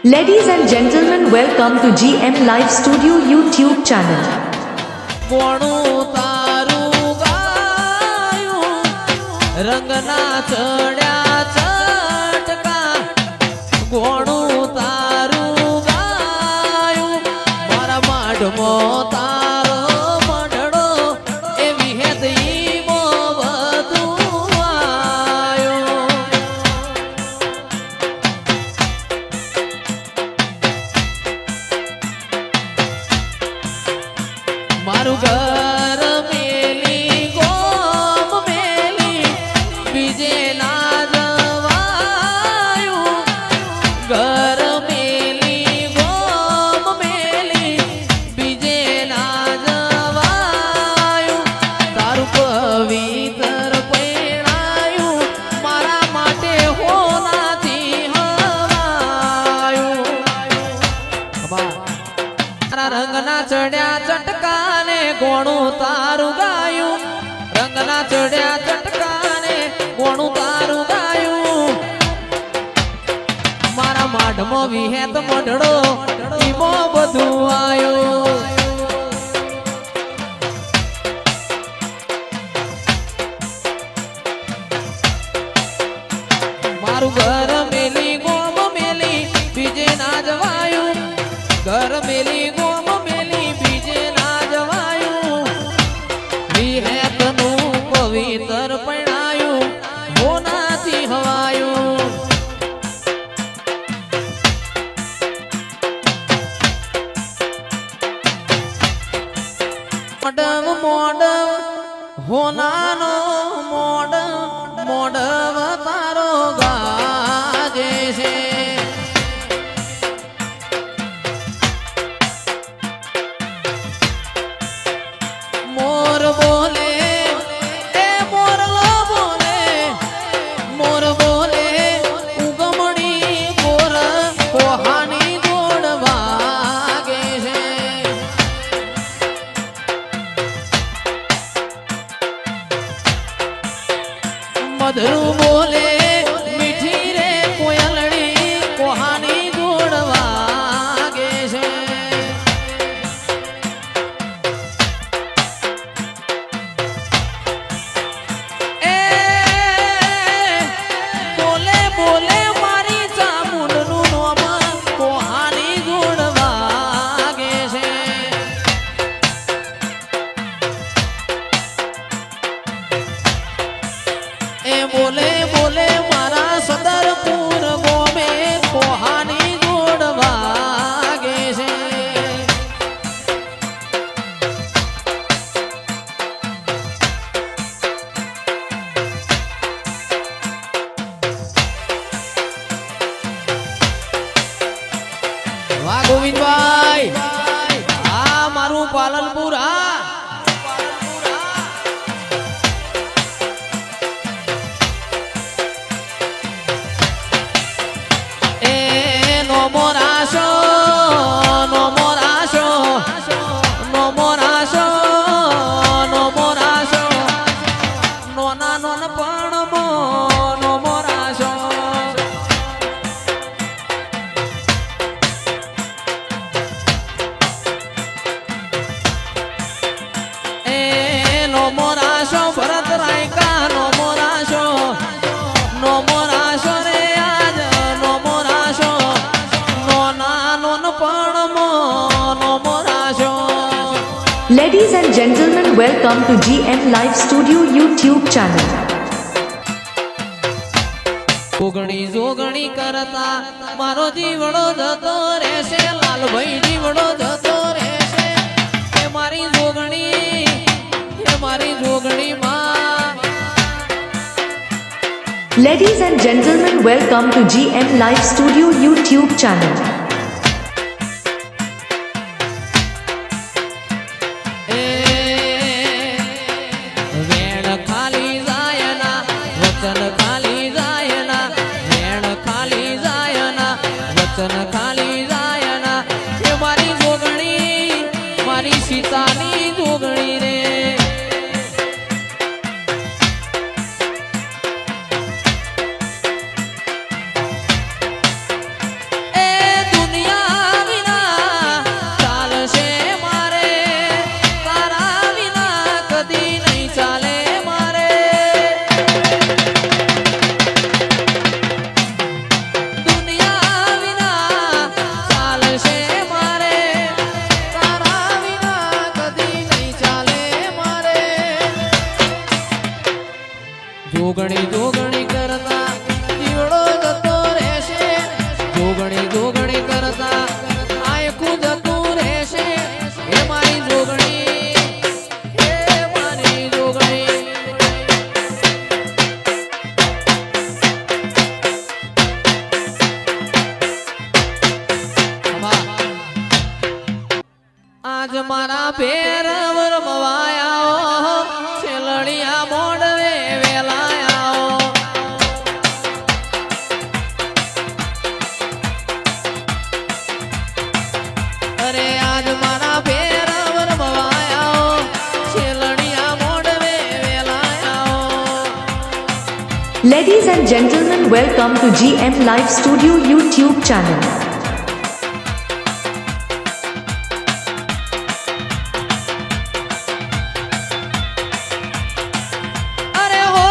Ladies and gentlemen, welcome to GM Live Studio YouTube channel. કોણું તારું ગાયું રંગના ચડ્યા ચટકા કોણું તારું ગાયું મારા માઢમો તારો મઢડો એવી હેદીમો વધુ આયો મારું ઘર મેલી ગોમ મેલી બીજે ના જવાયું ઘર મેલી ગોમ મેલી બીજે ના જવાયું તારું પવિત્ર પહેરાયું મારા માટે હોનાથી હવાયું રંગના ચડ્યા ચટકાને ગોણું તારું ગાયું રંગના ચડ્યા ચટકાને ગોણું તારું ગાયું મારા માઢમાં વિહેત મઢડો ઈમો બધું આયું મારું ઘર મેલી ગોમ મેલી બીજે ના જવાયું ઘર મેલી ગોમ મેલી બીજે ના જવાયું વિહેતનું પવિત્ર પણાયું હોનાથી હવાયું મોડવ મોડવ હોનાનો મોડવ મોડવ તારો ગાજે છે મોર બોલે એ મોરલો બોલે મોર બોલે ઉગમણી મોર કોહાની ગોળ વાગે છે મધુર બોલે મીઠી રે કોયલડી કોહાની ગોળ વાગે છે બોલે બોલે મારી ચામુંડનું નોમ કોહાની ગોળ વાગે છે એ બોલે બોલે મારા સદરપુર ગોમે કોહાની ગોળ વાગે છે વાહ ગોવિંદભાઈ આ મારું પાલનપુર નો મોરાશો નો મોરાશો નો મોરાશો નો મોરાશો નોના નોન પણ નો મોરાશો એ નો મોરાશો ભરત રાયકા નો મોરાશો નો મોરાશો રે આજ નો મોરાશો નોના નોન પણ નો મોરાશો Ladies and gentlemen, welcome to GM Live Studio YouTube channel. જોગણી જોગણી કરતા મારો જીવડો જતો રહેશે લાલભાઈ જીવડો જતો રહેશે એ મારી જોગણી માં Ladies and gentlemen, welcome to GM Live Studio YouTube channel. વેણ ખાલી જાયના વચન ખાલી જાયના વેણ ખાલી જાયના વચન ખાલી જાયના એ મારી જોગણી મારી સીતાની જોગણી રે એ મારી જોગણી કરતા આયખું જતું રહેશે હે મારી જોગણી હે મારી જોગણી આજ મારા પેર રમવાયા છેલડિયા મોડવે વેલાયા અરે આજ મારા પેર રમવાયા છેલડિયા મોડવે વેલાયા Ladies and gentlemen, welcome to GM Live Studio YouTube channel. અરે હો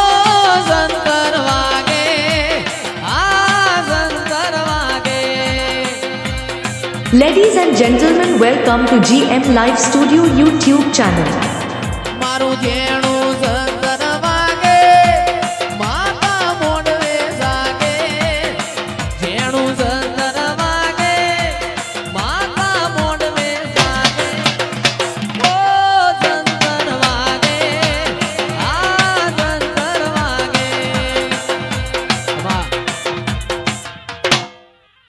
શંકર વાગે આ શંકર વાગે Ladies and gentlemen, welcome to GM Live Studio YouTube channel.